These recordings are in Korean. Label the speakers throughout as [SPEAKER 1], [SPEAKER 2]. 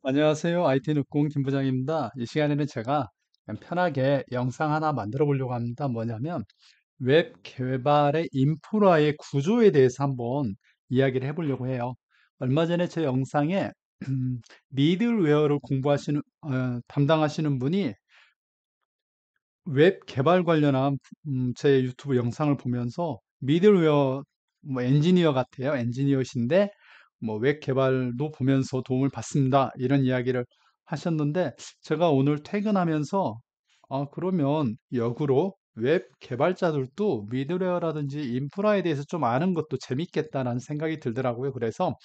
[SPEAKER 1] 안녕하세요. IT 눈공 김 부장입니다. 이 시간에는 제가 그냥 편하게 영상 하나 만들어 보려고 합니다. 뭐냐면 웹 개발의 인프라의 구조에 대해서 한번 이야기를 해보려고 해요. 얼마 전에 제 영상에 미들웨어를 담당하시는 분이 웹 개발 관련한 제 유튜브 영상을 보면서 미들웨어 뭐 엔지니어 같아요. 엔지니어신데 뭐 웹 개발도 보면서 도움을 받습니다. 이런 이야기를 하셨는데 제가 오늘 퇴근하면서 그러면 역으로 웹 개발자들도 미들웨어라든지 인프라에 대해서 좀 아는 것도 재밌겠다라는 생각이 들더라고요. 그래서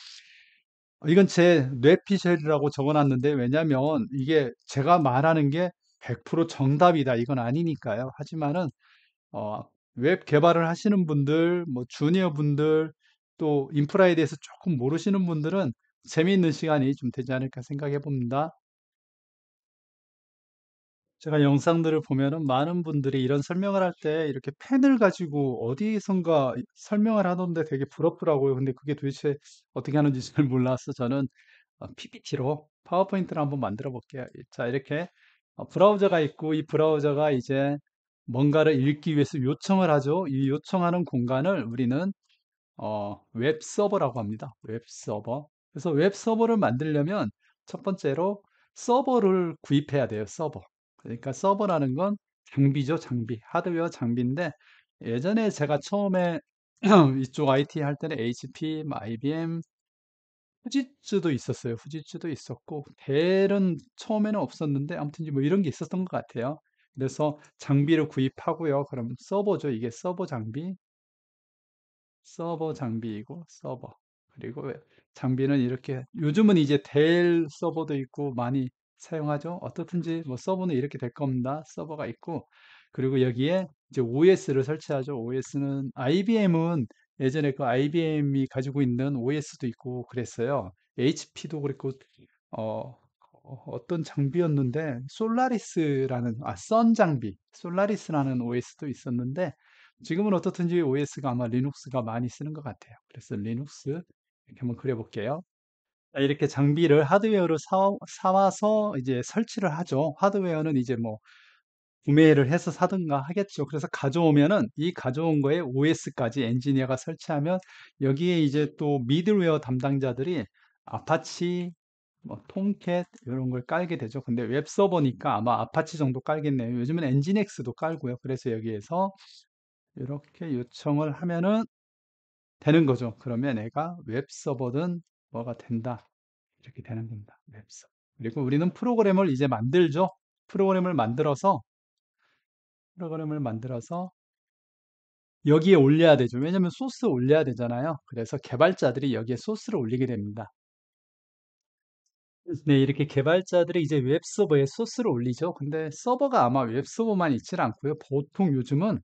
[SPEAKER 1] 이건 제 뇌피셜이라고 적어놨는데 왜냐면 이게 제가 말하는 게 100% 정답이다 이건 아니니까요. 하지만은 어, 웹 개발을 하시는 분들, 뭐 주니어 분들, 또 인프라에 대해서 조금 모르시는 분들은 재미있는 시간이 좀 되지 않을까 생각해 봅니다. 제가 영상들을 보면은 많은 분들이 이런 설명을 할 때 이렇게 펜을 가지고 어디선가 설명을 하던데 되게 부럽더라고요. 근데 그게 도대체 어떻게 하는지 잘 몰라서 저는 PPT로 파워포인트를 한번 만들어 볼게요. 자, 이렇게 브라우저가 있고 이 브라우저가 이제 뭔가를 읽기 위해서 요청을 하죠. 이 요청하는 공간을 우리는 웹 서버라고 합니다. 웹 서버. 그래서 웹 서버를 만들려면 첫 번째로 서버를 구입해야 돼요. 서버. 그러니까 서버라는 건 장비죠. 장비. 하드웨어 장비인데 예전에 제가 처음에 이쪽 IT 할 때는 HP, 뭐 IBM, 후지츠도 있었어요. 후지츠도 있었고 델은 처음에는 없었는데 아무튼 뭐 이런 게 있었던 것 같아요. 그래서 장비를 구입하고요. 그럼 서버죠. 이게 서버 장비. 서버 장비이고 서버. 그리고 장비는 이렇게 요즘은 이제 델 서버도 있고 많이 사용하죠. 어떻든지 뭐 서버는 이렇게 될 겁니다. 서버가 있고 그리고 여기에 이제 OS를 설치하죠. OS는 IBM은 예전에 그 IBM이 가지고 있는 OS도 있고 그랬어요. HP도 그랬고 어, 어떤 장비였는데 솔라리스라는 선 장비, 솔라리스라는 OS도 있었는데 지금은 어떻든지 OS가 아마 리눅스가 많이 쓰는 것 같아요. 그래서 리눅스 이렇게 한번 그려볼게요. 자, 이렇게 장비를 하드웨어를 사와서 이제 설치를 하죠. 하드웨어는 이제 뭐 구매를 해서 사든가 하겠죠. 그래서 가져오면은 이 가져온 거에 OS까지 엔지니어가 설치하면 여기에 이제 또 미들웨어 담당자들이 아파치, 뭐 톰캣 이런 걸 깔게 되죠. 근데 웹 서버니까 아마 아파치 정도 깔겠네요. 요즘은 엔진엑스도 깔고요. 그래서 여기에서 이렇게 요청을 하면은 되는 거죠. 그러면 애가 웹 서버든 뭐가 된다. 이렇게 되는 겁니다. 웹 서버. 그리고 우리는 프로그램을 이제 만들죠. 프로그램을 만들어서 프로그램을 만들어서 여기에 올려야 되죠. 왜냐면 소스 올려야 되잖아요. 그래서 개발자들이 여기에 소스를 올리게 됩니다. 네, 이렇게 개발자들이 이제 웹 서버에 소스를 올리죠. 근데 서버가 아마 웹 서버만 있질 않고요. 보통 요즘은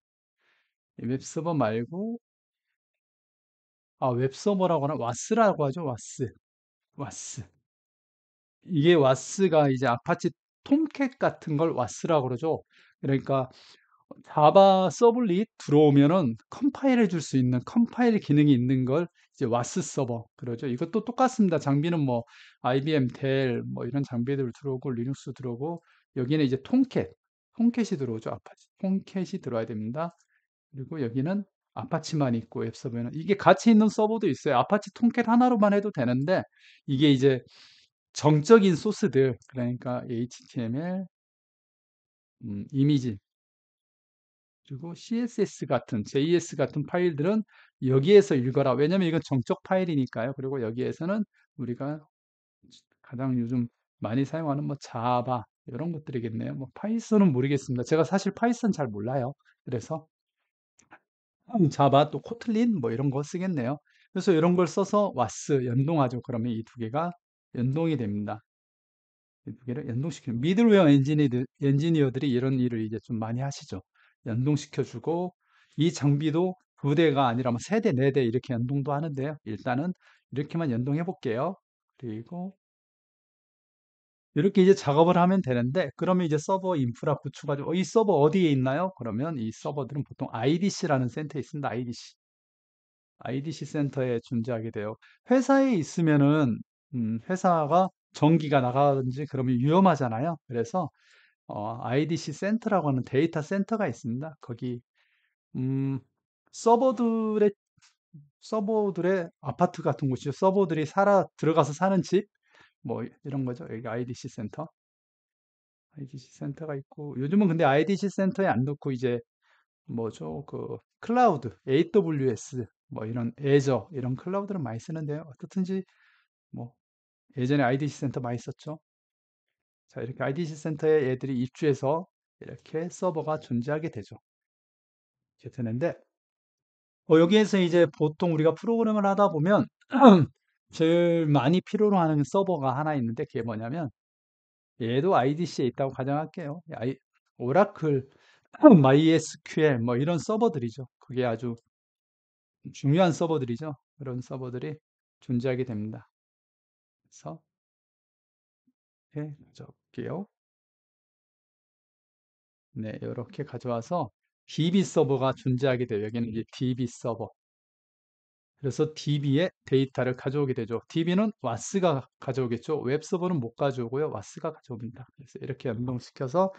[SPEAKER 1] 웹 서버 말고 웹 서버라고 하나 와스라고 하죠. 와스. 와스. 이게 와스가 이제 아파치 톰캣 같은 걸 와스라고 그러죠. 그러니까 자바 서블릿 들어오면은 컴파일 해줄 수 있는 컴파일 기능이 있는 걸 이제 와스 서버 그러죠. 이것도 똑같습니다. 장비는 뭐 IBM, 델 뭐 이런 장비들 들어오고 리눅스 들어오고 여기는 이제 톰캣이 들어오죠. 아파치 톰캣이 들어와야 됩니다. 그리고 여기는 아파치만 있고 웹 서버에는 이게 같이 있는 서버도 있어요. 아파치 톰캣 하나로만 해도 되는데 이게 이제 정적인 소스들 그러니까 HTML, 이미지 그리고 CSS 같은 JS 같은 파일들은 여기에서 읽어라. 왜냐면 이건 정적 파일이니까요. 그리고 여기에서는 우리가 가장 요즘 많이 사용하는 뭐 자바 이런 것들이겠네요. 뭐 파이썬은 모르겠습니다. 제가 사실 파이썬 잘 몰라요. 그래서 자바 또 코틀린 뭐 이런 거 쓰겠네요. 그래서 이런 걸 써서 와스 연동하죠. 그러면 이 두 개가 연동이 됩니다. 이 두 개를 연동시키는 미들웨어 엔지니어들이 이런 일을 이제 좀 많이 하시죠. 연동시켜주고 이 장비도 두 대가 아니라 뭐 세 대, 네 대 이렇게 연동도 하는데요. 일단은 이렇게만 연동해 볼게요. 그리고 이렇게 이제 작업을 하면 되는데 그러면 이제 서버 인프라 구축하죠. 이 서버 어디에 있나요? 그러면 이 서버들은 보통 IDC라는 센터에 있습니다. IDC. IDC 센터에 존재하게 돼요. 회사에 있으면은 회사가 전기가 나가든지 그러면 위험하잖아요. 그래서 IDC 센터라고 하는 데이터 센터가 있습니다. 거기 음, 서버들의 서버들의 아파트 같은 곳이죠. 서버들이 살아 들어가서 사는 집 뭐 이런 거죠. 여기 IDC 센터. IDC 센터가 있고 요즘은 근데 IDC 센터에 안 넣고 이제 뭐죠? 그 클라우드, AWS 뭐 이런 애저 이런 클라우드를 많이 쓰는데요. 어떻든지 뭐 예전에 IDC 센터 많이 썼죠. 자, 이렇게 IDC 센터에 애들이 입주해서 이렇게 서버가 존재하게 되죠. 이렇게 되는데 여기에서 이제 보통 우리가 프로그램을 하다 보면 제일 많이 필요로 하는 서버가 하나 있는데 그게 뭐냐면 얘도 IDC에 있다고 가정할게요. 오라클, MySQL 뭐 이런 서버들이죠. 그게 아주 중요한 서버들이죠. 그런 서버들이 존재하게 됩니다. 그래서 이렇게 가져올게요. 네, 이렇게 가져와서 DB 서버가 존재하게 돼요. 여기는 이제 DB 서버. 그래서 DB에 데이터를 가져오게 되죠. DB는 와스가 가져오겠죠. 웹 서버는 못 가져오고요. 와스가 가져옵니다. 그래서 이렇게 연동시켜서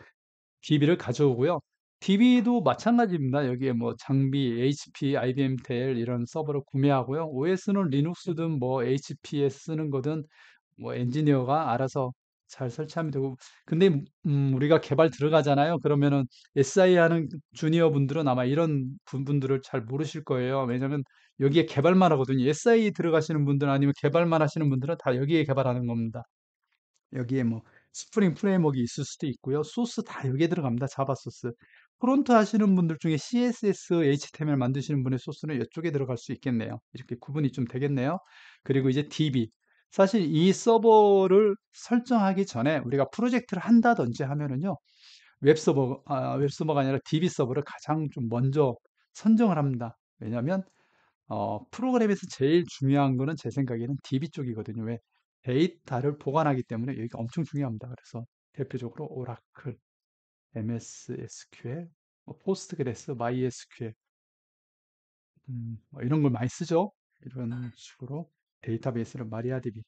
[SPEAKER 1] DB를 가져오고요. DB도 마찬가지입니다. 여기에 뭐 장비, HP, IBM, 델 이런 서버를 구매하고요. OS는 리눅스든 뭐 HP에 쓰는 거든 뭐 엔지니어가 알아서 잘 설치하면 되고. 근데 우리가 개발 들어가잖아요. 그러면은 SI 하는 주니어 분들은 아마 이런 부분들을 잘 모르실 거예요. 왜냐면 여기에 개발만 하거든요. SI 들어가시는 분들 아니면 개발만 하시는 분들은 다 여기에 개발하는 겁니다. 여기에 뭐 스프링 프레임워크가 있을 수도 있고요. 소스 다 여기에 들어갑니다. 자바 소스. 프론트 하시는 분들 중에 CSS, HTML 만드시는 분의 소스는 이쪽에 들어갈 수 있겠네요. 이렇게 구분이 좀 되겠네요. 그리고 이제 DB. 사실 이 서버를 설정하기 전에 우리가 프로젝트를 한다든지 하면은요. 웹서버가 아니라 DB 서버를 가장 좀 먼저 선정을 합니다. 왜냐하면 프로그램에서 제일 중요한 거는 제 생각에는 DB 쪽이거든요. 왜? 데이터를 보관하기 때문에 여기가 엄청 중요합니다. 그래서 대표적으로 오라클, MS SQL, 포스트그레스, MySQL 뭐 이런 걸 많이 쓰죠. 이런 식으로 데이터베이스를 마리아DB,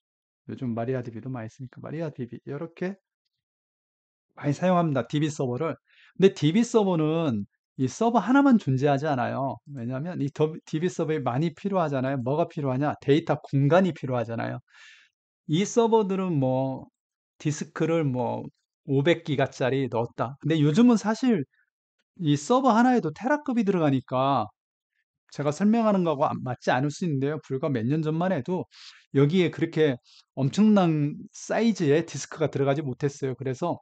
[SPEAKER 1] 요즘 마리아DB도 많이 쓰니까 마리아DB 이렇게 많이 사용합니다. DB 서버를. 근데 DB 서버는 이 서버 하나만 존재하지 않아요. 왜냐하면 이 DB 서버에 많이 필요하잖아요. 뭐가 필요하냐? 데이터 공간이 필요하잖아요. 이 서버들은 뭐 디스크를 뭐 500기가짜리 넣었다. 근데 요즘은 사실 이 서버 하나에도 테라급이 들어가니까 제가 설명하는 거하고 맞지 않을 수 있는데요. 불과 몇 년 전만 해도 여기에 그렇게 엄청난 사이즈의 디스크가 들어가지 못했어요. 그래서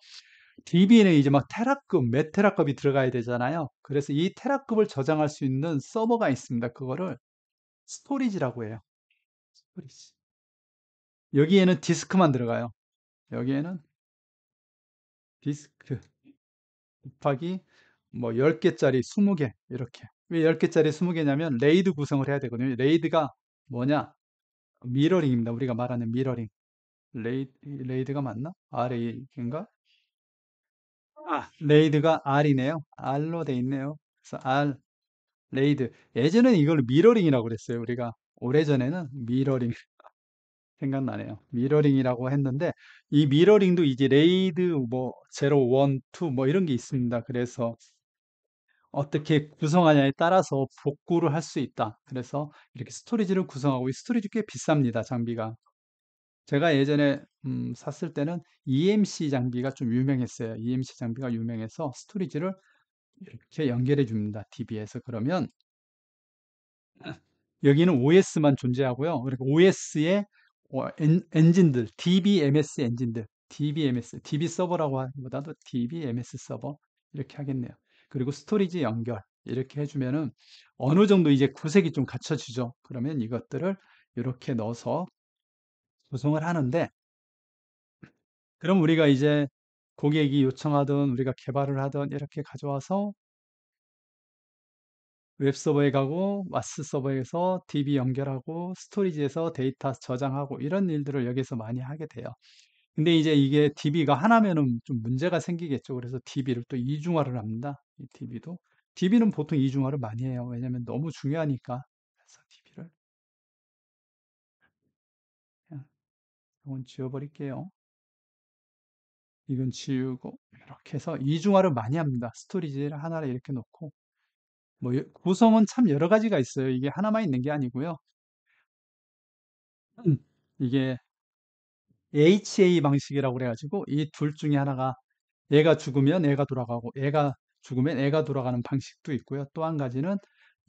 [SPEAKER 1] DB에는 이제 막 테라급, 몇 테라급이 들어가야 되잖아요. 그래서 이 테라급을 저장할 수 있는 서버가 있습니다. 그거를 스토리지라고 해요. 스토리지. 여기에는 디스크만 들어가요. 여기에는 디스크 곱하기 뭐 10개짜리 20개 이렇게. 왜 10개짜리 20개냐면 레이드 구성을 해야 되거든요. 레이드가 뭐냐? 미러링입니다. 우리가 말하는 미러링. 레이드가 맞나? RA인가? 레이드가 R이네요. R로 돼 있네요. 그래서 R 레이드. 예전에는 이걸 미러링이라고 그랬어요. 우리가 오래전에는 미러링 생각나네요. 미러링이라고 했는데 이 미러링도 이제 레이드 뭐 제로, 원, 투 뭐 이런 게 있습니다. 그래서 어떻게 구성하냐에 따라서 복구를 할 수 있다. 그래서 이렇게 스토리지를 구성하고 이 스토리지 꽤 비쌉니다. 장비가. 제가 예전에 샀을 때는 EMC 장비가 좀 유명했어요. EMC 장비가 유명해서 스토리지를 이렇게 연결해 줍니다. DB에서 그러면 여기는 OS만 존재하고요. 그리고 OS의 엔진들, DBMS 엔진들, DBMS, DB 서버라고 하기보다도 DBMS 서버 이렇게 하겠네요. 그리고 스토리지 연결 이렇게 해주면은 어느 정도 이제 구색이 좀 갖춰지죠. 그러면 이것들을 이렇게 넣어서 구성을 하는데, 그럼 우리가 이제 고객이 요청하던 우리가 개발을 하던 이렇게 가져와서 웹 서버에 가고 와스 서버에서 DB 연결하고 스토리지에서 데이터 저장하고 이런 일들을 여기서 많이 하게 돼요. 근데 이제 이게 DB가 하나면은 좀 문제가 생기겠죠. 그래서 DB를 또 이중화를 합니다. 이 DB도. DB는 보통 이중화를 많이 해요. 왜냐면 너무 중요하니까. 그래서 DB를 이건 지워버릴게요. 이건 지우고 이렇게 해서 이중화를 많이 합니다. 스토리지를 하나를 이렇게 놓고 뭐 구성은 참 여러 가지가 있어요. 이게 하나만 있는 게 아니고요. 음, 이게 HA 방식이라고 그래가지고 이 둘 중에 하나가 얘가 죽으면 애가 돌아가고 애가 죽으면 애가 돌아가는 방식도 있고요. 또 한 가지는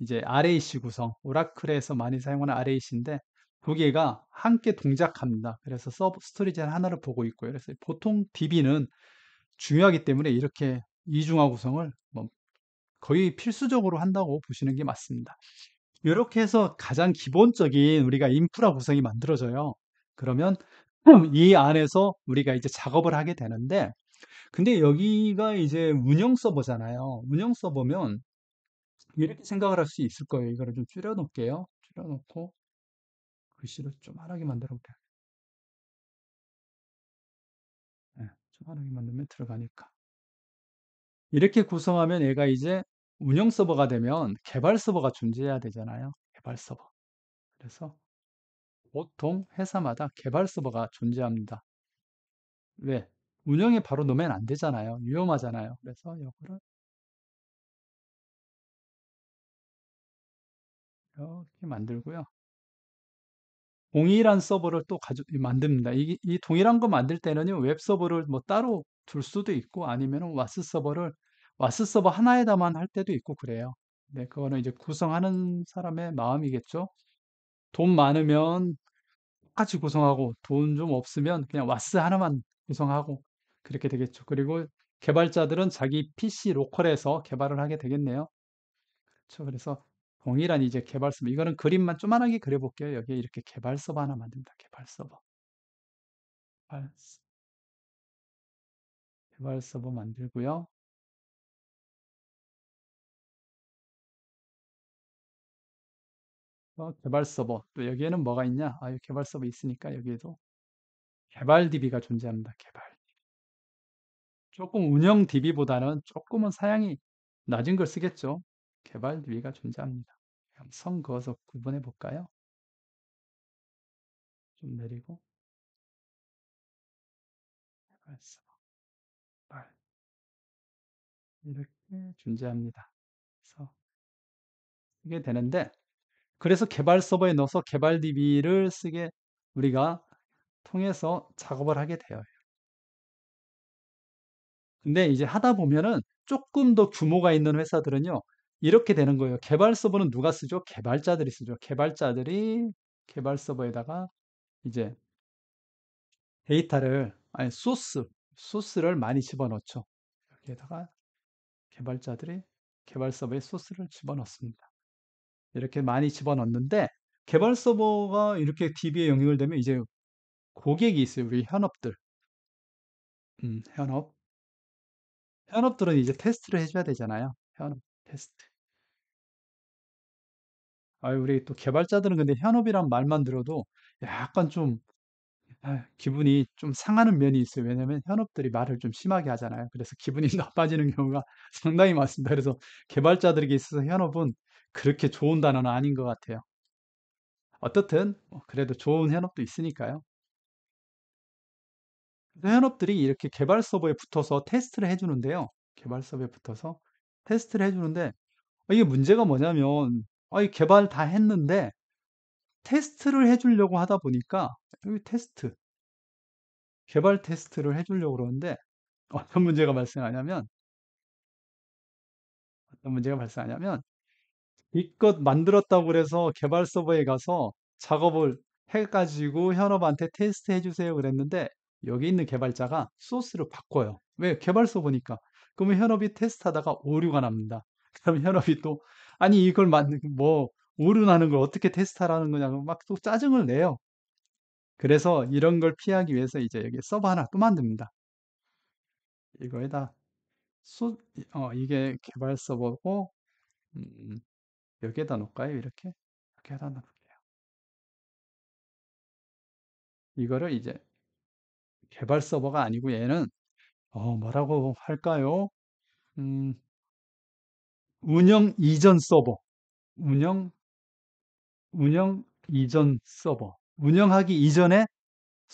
[SPEAKER 1] 이제 RAC 구성, 오라클에서 많이 사용하는 RAC인데 두 개가 함께 동작합니다. 그래서 서브 스토리지 하나를 보고 있고요. 그래서 보통 DB는 중요하기 때문에 이렇게 이중화 구성을 뭐 거의 필수적으로 한다고 보시는 게 맞습니다. 이렇게 해서 가장 기본적인 우리가 인프라 구성이 만들어져요. 그러면 이 안에서 우리가 이제 작업을 하게 되는데, 근데 여기가 이제 운영 서버잖아요. 운영 서버면 이렇게 생각을 할 수 있을 거예요. 이거를 좀 줄여놓을게요. 줄여놓고 글씨를 좀 환하게 만들어 볼게요. 네, 좀 환하게 만들면 들어가니까. 이렇게 구성하면 얘가 이제 운영 서버가 되면 개발 서버가 존재해야 되잖아요. 개발 서버. 그래서 보통 회사마다 개발 서버가 존재합니다. 왜? 운영에 바로 넣으면 안 되잖아요. 위험하잖아요. 그래서 이거를 이렇게 만들고요. 동일한 서버를 또 만듭니다. 이 동일한 거 만들 때는요, 웹 서버를 뭐 따로 둘 수도 있고 아니면은 와스 서버 하나에다만 할 때도 있고 그래요. 네, 그거는 이제 구성하는 사람의 마음이겠죠. 돈 많으면 똑같이 구성하고 돈 좀 없으면 그냥 와스 하나만 구성하고 그렇게 되겠죠. 그리고 개발자들은 자기 PC 로컬에서 개발을 하게 되겠네요. 그렇죠. 그래서 동일한 이제 개발 서버. 이거는 그림만 조그만하게 그려볼게요. 여기에 이렇게 개발 서버 하나 만듭니다. 개발 서버. 개발, 개발 서버 만들고요. 개발 서버. 또 여기에는 뭐가 있냐? 아, 이 개발 서버 있으니까 여기에도 개발 DB가 존재합니다. 개발. 조금 운영 DB보다는 조금은 사양이 낮은 걸 쓰겠죠. 개발 DB가 존재합니다. 선 그어서 구분해 볼까요? 좀 내리고 개발 서버. 개발. 이렇게 존재합니다. 그래서 이게 되는데 그래서 개발 서버에 넣어서 개발 DB를 쓰게 우리가 통해서 작업을 하게 돼요. 근데 이제 하다 보면은 조금 더 규모가 있는 회사들은요, 이렇게 되는 거예요. 개발 서버는 누가 쓰죠? 개발자들이 쓰죠. 개발자들이 개발 서버에다가 이제 아니, 소스를 많이 집어넣죠. 여기에다가 개발자들이 개발 서버에 소스를 집어넣습니다. 이렇게 많이 집어넣는데, 개발 서버가 이렇게 DB에 영향을 되면 이제 고객이 있어요. 우리 현업들. 현업. 현업들은 이제 테스트를 해줘야 되잖아요. 현업 테스트. 아, 우리 또 개발자들은 근데 현업이란 말만 들어도 약간 좀 기분이 좀 상하는 면이 있어요. 왜냐면 현업들이 말을 좀 심하게 하잖아요. 그래서 기분이 나빠지는 경우가 상당히 많습니다. 그래서 개발자들에게 있어서 현업은 그렇게 좋은 단어는 아닌 것 같아요. 어떻든 그래도 좋은 현업도 있으니까요. 그래서 현업들이 이렇게 개발 서버에 붙어서 테스트를 해주는데요. 개발 서버에 붙어서 테스트를 해주는데 이게 문제가 뭐냐면 이 개발 다 했는데 테스트를 해주려고 하다 보니까 여기 개발 테스트를 해주려고 그러는데 어떤 문제가 발생하냐면 어떤 문제가 발생하냐면 이것 만들었다고 그래서 개발 서버에 가서 작업을 해가지고 현업한테 테스트 해주세요 그랬는데 여기 있는 개발자가 소스를 바꿔요. 왜? 개발 서버니까. 그러면 현업이 테스트하다가 오류가 납니다. 그럼 현업이 또 아니 이걸 뭐 오류 나는 걸 어떻게 테스트하라는 거냐고 막 또 짜증을 내요. 그래서 이런 걸 피하기 위해서 이제 여기 서버 하나 또 만듭니다. 이거에다 이게 개발 서버고 음, 여기에다 놓을까요? 이렇게 해다 놓을게요. 이거를 이제 개발 서버가 아니고 얘는 뭐라고 할까요? 음, 운영 이전 서버, 운영 운영 이전 서버, 운영하기 이전에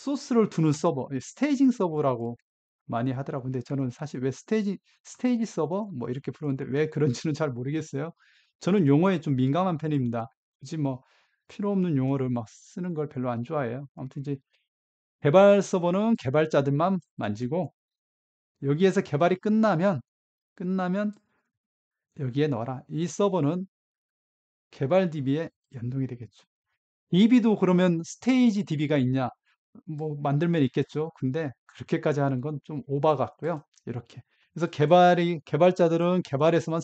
[SPEAKER 1] 소스를 두는 서버, 스테이징 서버라고 많이 하더라고요. 근데 저는 사실 왜 스테이지 서버? 뭐 이렇게 부르는데 왜 그런지는 잘 모르겠어요. 저는 용어에 좀 민감한 편입니다. 굳이 뭐 필요 없는 용어를 막 쓰는 걸 별로 안 좋아해요. 아무튼 이제 개발 서버는 개발자들만 만지고 여기에서 개발이 끝나면 여기에 넣어라. 이 서버는 개발 DB에 연동이 되겠죠. DB도 그러면 스테이지 DB가 있냐? 뭐 만들면 있겠죠. 근데 그렇게까지 하는 건 좀 오바 같고요. 이렇게. 그래서 개발자들은 개발에서만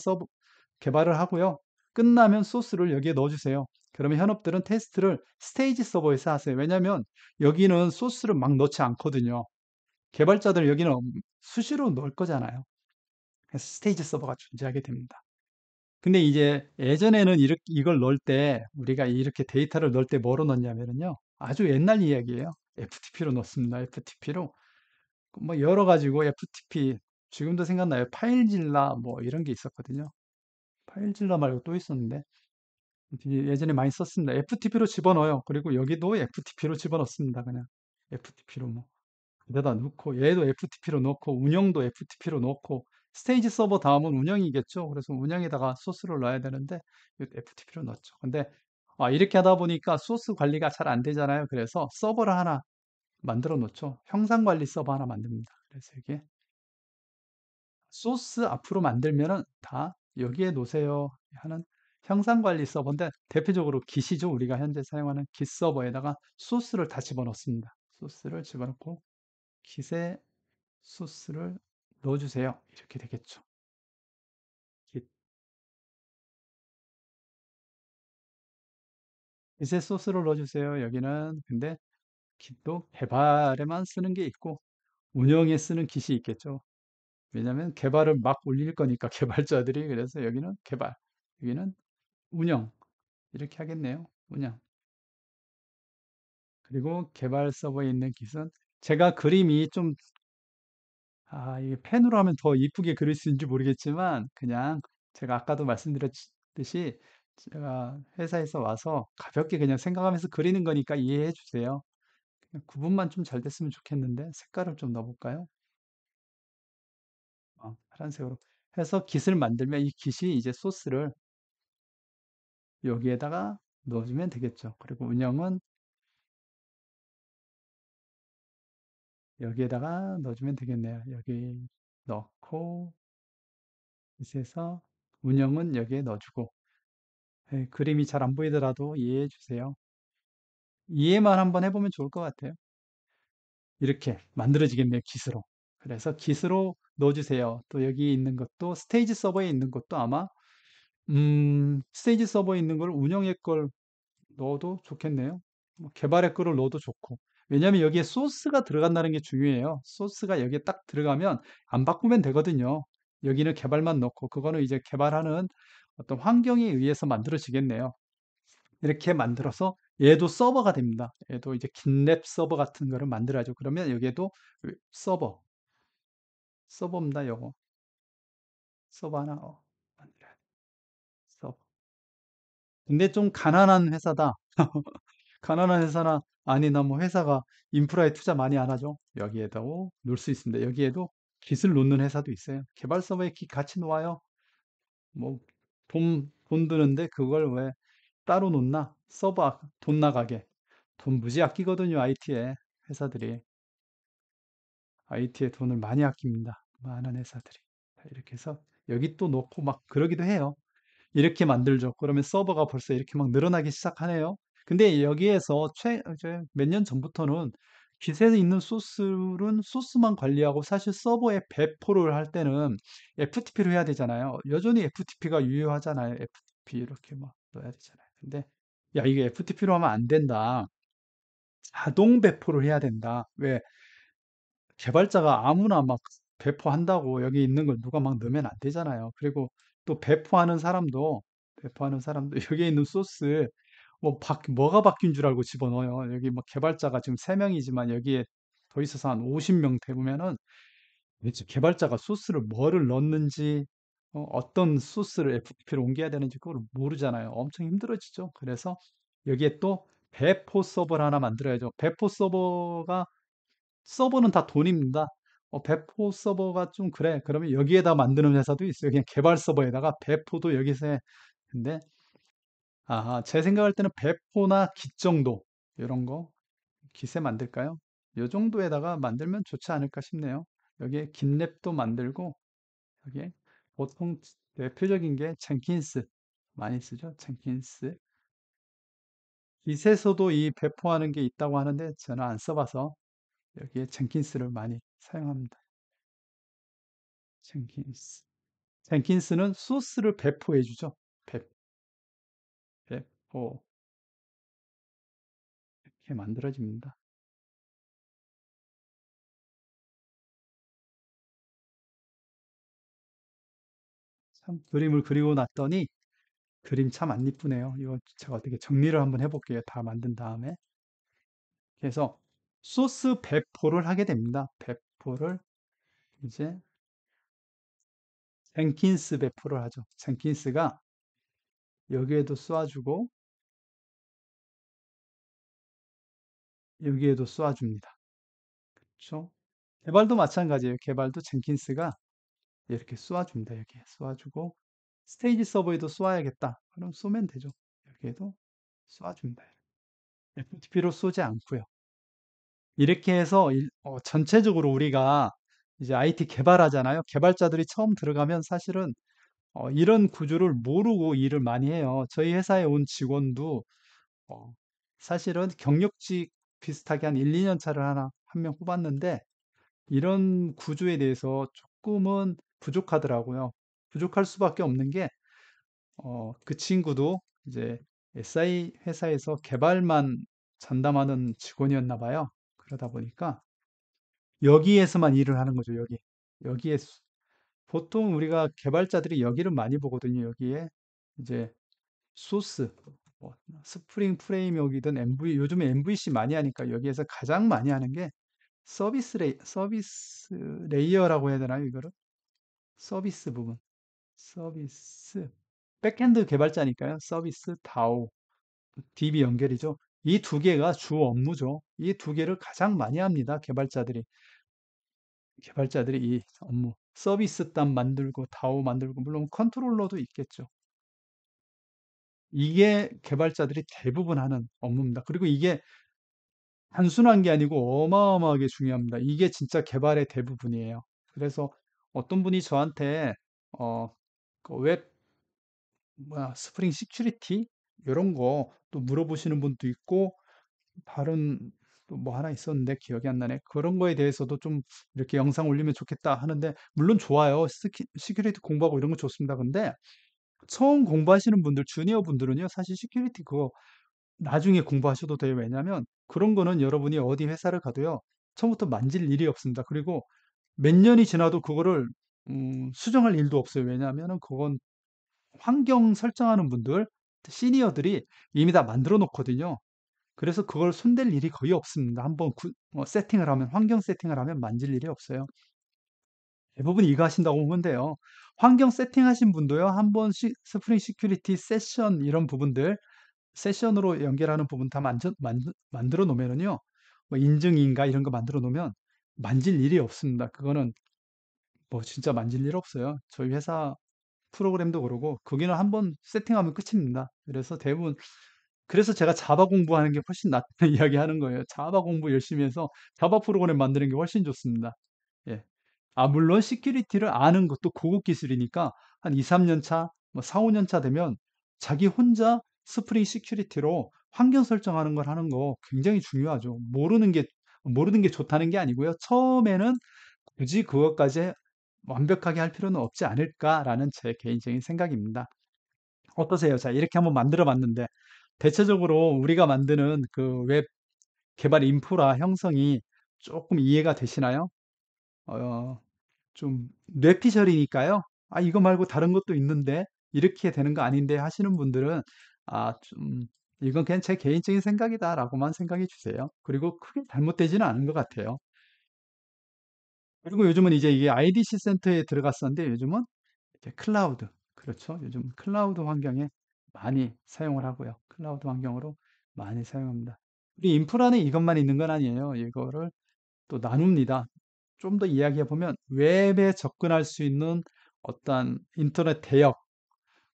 [SPEAKER 1] 개발을 하고요. 끝나면 소스를 여기에 넣어주세요. 그러면 현업들은 테스트를 스테이지 서버에서 하세요. 왜냐하면 여기는 소스를 막 넣지 않거든요. 개발자들 여기는 수시로 넣을 거잖아요. 그래서 스테이지 서버가 존재하게 됩니다. 근데 이제 예전에는 이걸 넣을 때 우리가 이렇게 데이터를 넣을 때 뭐로 넣냐면요. 아주 옛날 이야기예요. FTP로 넣습니다. FTP로. 뭐 여러 가지고 FTP 지금도 생각나요. 파일질라 뭐 이런 게 있었거든요. 파일질라 말고 또 있었는데 예전에 많이 썼습니다. FTP로 집어넣어요. 그리고 여기도 FTP로 집어넣습니다. 그냥 FTP로 뭐 여기다 넣고 얘도 FTP로 넣고 운영도 FTP로 넣고 스테이지 서버 다음은 운영이겠죠. 그래서 운영에다가 소스를 넣어야 되는데 FTP로 넣었죠. 근데 이렇게 하다 보니까 소스 관리가 잘 안 되잖아요. 그래서 서버를 하나 만들어 놓죠. 형상 관리 서버 하나 만듭니다. 그래서 이게 소스 앞으로 만들면은 다 여기에 놓으세요 하는 형상 관리 서버인데 대표적으로 깃이죠. 우리가 현재 사용하는 깃 서버에다가 소스를 다 집어넣습니다. 소스를 집어넣고 깃에 소스를 넣어주세요. 이렇게 되겠죠. 깃. 깃에 소스를 넣어주세요. 여기는 근데 깃도 개발에만 쓰는 게 있고 운영에 쓰는 깃이 있겠죠. 왜냐하면 개발을 막 올릴 거니까 개발자들이 그래서 여기는 개발, 여기는 운영 이렇게 하겠네요. 운영. 그리고 개발 서버에 있는 깃은 제가 그림이 좀 이게 펜으로 하면 더 이쁘게 그릴 수 있는지 모르겠지만 그냥 제가 아까도 말씀드렸듯이 제가 회사에서 와서 가볍게 그냥 생각하면서 그리는 거니까 이해해 주세요. 그냥 구분만 좀 잘 됐으면 좋겠는데 색깔을 좀 넣어볼까요? 파란색으로 해서 깃을 만들면 이 깃이 이제 소스를 여기에다가 넣어주면 되겠죠. 그리고 운영은 여기에다가 넣어주면 되겠네요. 여기 넣고 깃에서 운영은 여기에 넣어주고 그림이 잘 안 보이더라도 이해해 주세요. 이해만 한번 해보면 좋을 것 같아요. 이렇게 만들어지겠네요, 깃으로. 그래서 깃으로 넣어주세요. 또 여기 있는 것도 스테이지 서버에 있는 것도 아마 스테이지 서버에 있는 걸 운영의 걸 넣어도 좋겠네요. 뭐 개발의 거를 넣어도 좋고. 왜냐하면 여기에 소스가 들어간다는 게 중요해요. 소스가 여기에 딱 들어가면 안 바꾸면 되거든요. 여기는 개발만 넣고 그거는 이제 개발하는 어떤 환경에 의해서 만들어지겠네요. 이렇게 만들어서 얘도 서버가 됩니다. 얘도 이제 긴랩 서버 같은 거를 만들어야죠. 그러면 여기에도 서버입니다. 요거 서버 하나 만들어야 돼. 서버. 근데 좀 가난한 회사다. 가난한 회사나 아니 나 뭐 회사가 인프라에 투자 많이 안 하죠. 여기에도 놓을 수 있습니다. 여기에도 깃을 놓는 회사도 있어요. 개발 서버에 깃 같이 놓아요. 뭐 돈 드는데 그걸 왜 따로 놓나? 서버 돈 나가게. 돈 무지 아끼거든요. IT에 회사들이. IT에 돈을 많이 아낍니다. 많은 회사들이. 이렇게 해서 여기 또 놓고 막 그러기도 해요. 이렇게 만들죠. 그러면 서버가 벌써 이렇게 막 늘어나기 시작하네요. 근데 여기에서 이제 몇 년 전부터는 깃에 있는 소스는 소스만 관리하고 사실 서버에 배포를 할 때는 FTP로 해야 되잖아요. 여전히 FTP가 유효하잖아요. FTP 이렇게 막 넣어야 되잖아요. 근데 야, 이게 FTP로 하면 안 된다. 자동 배포를 해야 된다. 왜? 개발자가 아무나 막 배포한다고 여기 있는 걸 누가 막 넣으면 안 되잖아요. 그리고 또 배포하는 사람도 여기에 있는 소스 뭐가 바뀐 줄 알고 집어넣어요. 여기 뭐 개발자가 지금 3명이지만 여기에 더 있어서 한 50명 되면은 도대체 개발자가 소스를 뭐를 넣는지 어떤 소스를 FTP로 옮겨야 되는지 그걸 모르잖아요. 엄청 힘들어지죠. 그래서 여기에 또 배포 서버를 하나 만들어야죠. 배포 서버는 다 돈입니다. 배포 서버가 좀 그래. 그러면 여기에다 만드는 회사도 있어요. 그냥 개발 서버에다가 배포도 여기서 해. 근데, 제 생각할 때는 배포나 깃 정도, 이런 거, 깃에 만들까요? 요 정도에다가 만들면 좋지 않을까 싶네요. 여기에 깃랩도 만들고, 여기에 보통 대표적인 게 젠킨스 많이 쓰죠. 젠킨스. 깃에서도 이 배포하는 게 있다고 하는데 저는 안 써봐서 여기에 젠킨스를 많이 사용합니다. 젠킨스. 젠킨스는 소스를 배포해주죠. 배, 배포. 이렇게 만들어집니다. 참 그림을 그리고 났더니 그림 참 안 이쁘네요. 이거 제가 어떻게 정리를 한번 해볼게요. 다 만든 다음에. 그래서 소스 배포를 하게 됩니다. 배포를 이제 젠킨스 배포를 하죠. 젠킨스가 여기에도 쏴주고 여기에도 쏴줍니다. 그렇죠? 개발도 마찬가지예요. 개발도 젠킨스가 이렇게 쏘아줍니다. 여기에 쏘아주고 스테이지 서버에도 쏘아야겠다. 그럼 쏘면 되죠. 여기에도 쏘아줍니다. FTP로 쏘지 않고요. 이렇게 해서 전체적으로 우리가 이제 IT 개발하잖아요. 개발자들이 처음 들어가면 사실은 이런 구조를 모르고 일을 많이 해요. 저희 회사에 온 직원도 어, 사실은 경력직 비슷하게 한 1, 2년 차를 하나 한 명 뽑았는데 이런 구조에 대해서 조금은 부족하더라고요. 부족할 수밖에 없는 게, 그 친구도 이제 SI 회사에서 개발만 전담하는 직원이었나 봐요. 그러다 보니까 여기에서만 일을 하는 거죠, 여기. 여기에, 보통 우리가 개발자들이 여기를 많이 보거든요, 여기에. 이제 소스, 뭐, 스프링 프레임워크이든 요즘에 MVC 많이 하니까 여기에서 가장 많이 하는 게 서비스 레이어라고 해야 되나요, 이거를? 서비스 부분. 서비스. 백엔드 개발자니까요. 서비스 다오, DB 연결이죠. 이 두 개가 주 업무죠. 이 두 개를 가장 많이 합니다. 개발자들이 이 업무. 서비스 땀 만들고 다오 만들고 물론 컨트롤러도 있겠죠. 이게 개발자들이 대부분 하는 업무입니다. 그리고 이게 단순한 게 아니고 어마어마하게 중요합니다. 이게 진짜 개발의 대부분이에요. 그래서 어떤 분이 저한테 어, 그웹 스프링 시큐리티 이런 거 또 물어보시는 분도 있고 다른 또 뭐 하나 있었는데 기억이 안 나네. 그런 거에 대해서도 좀 이렇게 영상 올리면 좋겠다 하는데 물론 좋아요. 시큐리티 공부하고 이런 거 좋습니다. 근데 처음 공부하시는 분들, 주니어 분들은요, 사실 시큐리티 그거 나중에 공부하셔도 돼요. 왜냐하면 그런 거는 여러분이 어디 회사를 가도요, 처음부터 만질 일이 없습니다. 그리고 몇 년이 지나도 그거를 수정할 일도 없어요. 왜냐하면은 그건 환경 설정하는 분들, 시니어들이 이미 다 만들어 놓거든요. 그래서 그걸 손댈 일이 거의 없습니다. 한번 세팅을 하면, 환경 세팅을 하면 만질 일이 없어요. 대부분 이거 하신다고 보면 돼요. 환경 세팅하신 분도요, 한번 스프링 시큐리티 세션 이런 부분들, 세션으로 연결하는 부분 다 만들어 놓으면은요, 뭐 인증인가 이런 거 만들어 놓으면 만질 일이 없습니다. 그거는 뭐 진짜 만질 일 없어요. 저희 회사 프로그램도 그러고, 거기는 한번 세팅하면 끝입니다. 그래서 제가 자바 공부하는 게 훨씬 낫다는 이야기 하는 거예요. 자바 공부 열심히 해서 자바 프로그램 만드는 게 훨씬 좋습니다. 예. 물론 시큐리티를 아는 것도 고급 기술이니까 한 2, 3년 차, 뭐 4, 5년 차 되면 자기 혼자 스프링 시큐리티로 환경 설정하는 걸 하는 거 굉장히 중요하죠. 모르는 게 좋다는 게 아니고요. 처음에는 굳이 그것까지 완벽하게 할 필요는 없지 않을까라는 제 개인적인 생각입니다. 어떠세요? 자, 이렇게 한번 만들어 봤는데, 대체적으로 우리가 만드는 그 웹 개발 인프라 형성이 조금 이해가 되시나요? 어, 좀 뇌피셜이니까요. 이거 말고 다른 것도 있는데, 이렇게 되는 거 아닌데 하시는 분들은, 좀, 이건 그냥 제 개인적인 생각이다라고만 생각해 주세요. 그리고 크게 잘못되지는 않은 것 같아요. 그리고 요즘은 이제 이게 IDC 센터에 들어갔었는데, 요즘은 이렇게 클라우드. 그렇죠. 요즘 클라우드 환경에 많이 사용을 하고요. 클라우드 환경으로 많이 사용합니다. 우리 인프라는 이것만 있는 건 아니에요. 이거를 또 나눕니다. 좀 더 이야기해 보면 웹에 접근할 수 있는 어떤 인터넷 대역,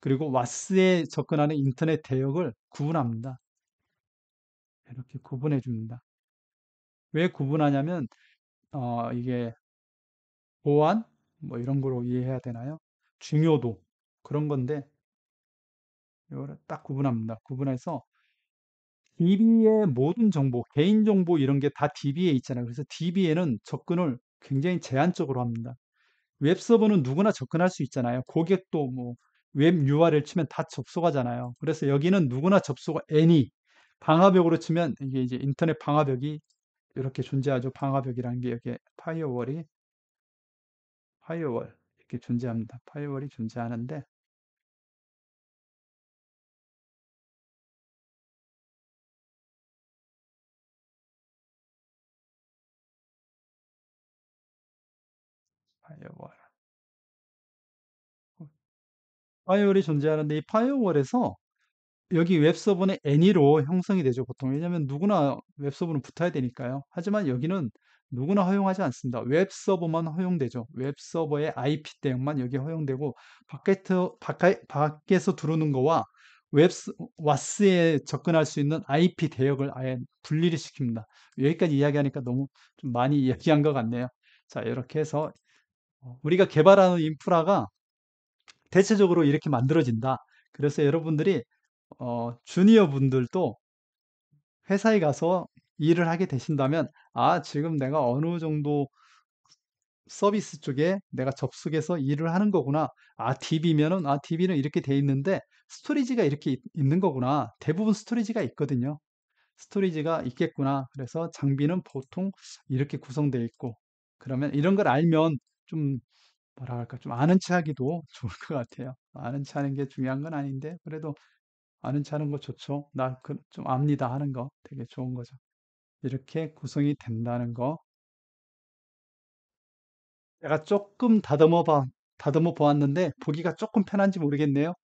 [SPEAKER 1] 그리고 와스에 접근하는 인터넷 대역을 구분합니다. 이렇게 구분해 줍니다. 왜 구분하냐면 이게 보안 뭐 이런 거로 이해해야 되나요? 중요도 그런 건데 이거를 딱 구분합니다. 구분해서 DB의 모든 정보, 개인 정보 이런 게 다 DB에 있잖아요. 그래서 DB에는 접근을 굉장히 제한적으로 합니다. 웹 서버는 누구나 접근할 수 있잖아요. 고객도 뭐 웹 URL 치면 다 접속하잖아요. 그래서 여기는 누구나 접속 any 방화벽으로 치면 이게 이제 인터넷 방화벽이 이렇게 존재하죠. 방화벽이라는 게 여기에 파이어월 이렇게 존재합니다. 파이어월이 존재하는데 파이어월 파이어월이 존재하는데 이 파이어월에서 여기 웹서버는 any로 형성이 되죠, 보통. 왜냐하면 누구나 웹서버는 붙어야 되니까요. 하지만 여기는 누구나 허용하지 않습니다. 웹서버만 허용되죠. 웹서버의 IP 대역만 여기 허용되고 밖에서 들어오는 거와 와스에 접근할 수 있는 IP 대역을 아예 분리를 시킵니다. 여기까지 이야기하니까 너무 좀 많이 이야기한 것 같네요. 자, 이렇게 해서 우리가 개발하는 인프라가 대체적으로 이렇게 만들어진다. 그래서 여러분들이 주니어 분들도 회사에 가서 일을 하게 되신다면, 아, 지금 내가 어느 정도 서비스 쪽에 내가 접속해서 일을 하는 거구나. DB는 이렇게 돼 있는데, 스토리지가 이렇게 있는 거구나. 대부분 스토리지가 있거든요. 스토리지가 있겠구나. 그래서 장비는 보통 이렇게 구성되어 있고, 그러면 이런 걸 알면 좀, 뭐라 할까, 좀 아는 체 하기도 좋을 것 같아요. 아는 체 하는 게 중요한 건 아닌데, 그래도 아는 체 하는 거 좋죠. 나 좀 압니다 하는 거 되게 좋은 거죠. 이렇게 구성이 된다는 거. 제가 조금 다듬어 보았는데 보기가 조금 편한지 모르겠네요.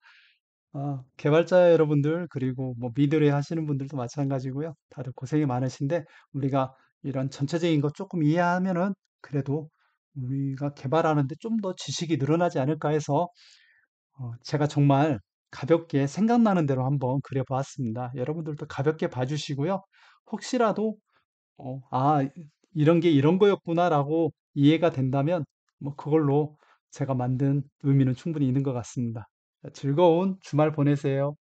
[SPEAKER 1] 개발자 여러분들 그리고 뭐 미드레 하시는 분들도 마찬가지고요. 다들 고생이 많으신데 우리가 이런 전체적인 거 조금 이해하면은 그래도 우리가 개발하는데 좀 더 지식이 늘어나지 않을까 해서 제가 정말 가볍게 생각나는 대로 한번 그려보았습니다. 여러분들도 가볍게 봐주시고요. 혹시라도 이런 게 이런 거였구나라고 이해가 된다면 뭐 그걸로 제가 만든 의미는 충분히 있는 것 같습니다. 즐거운 주말 보내세요.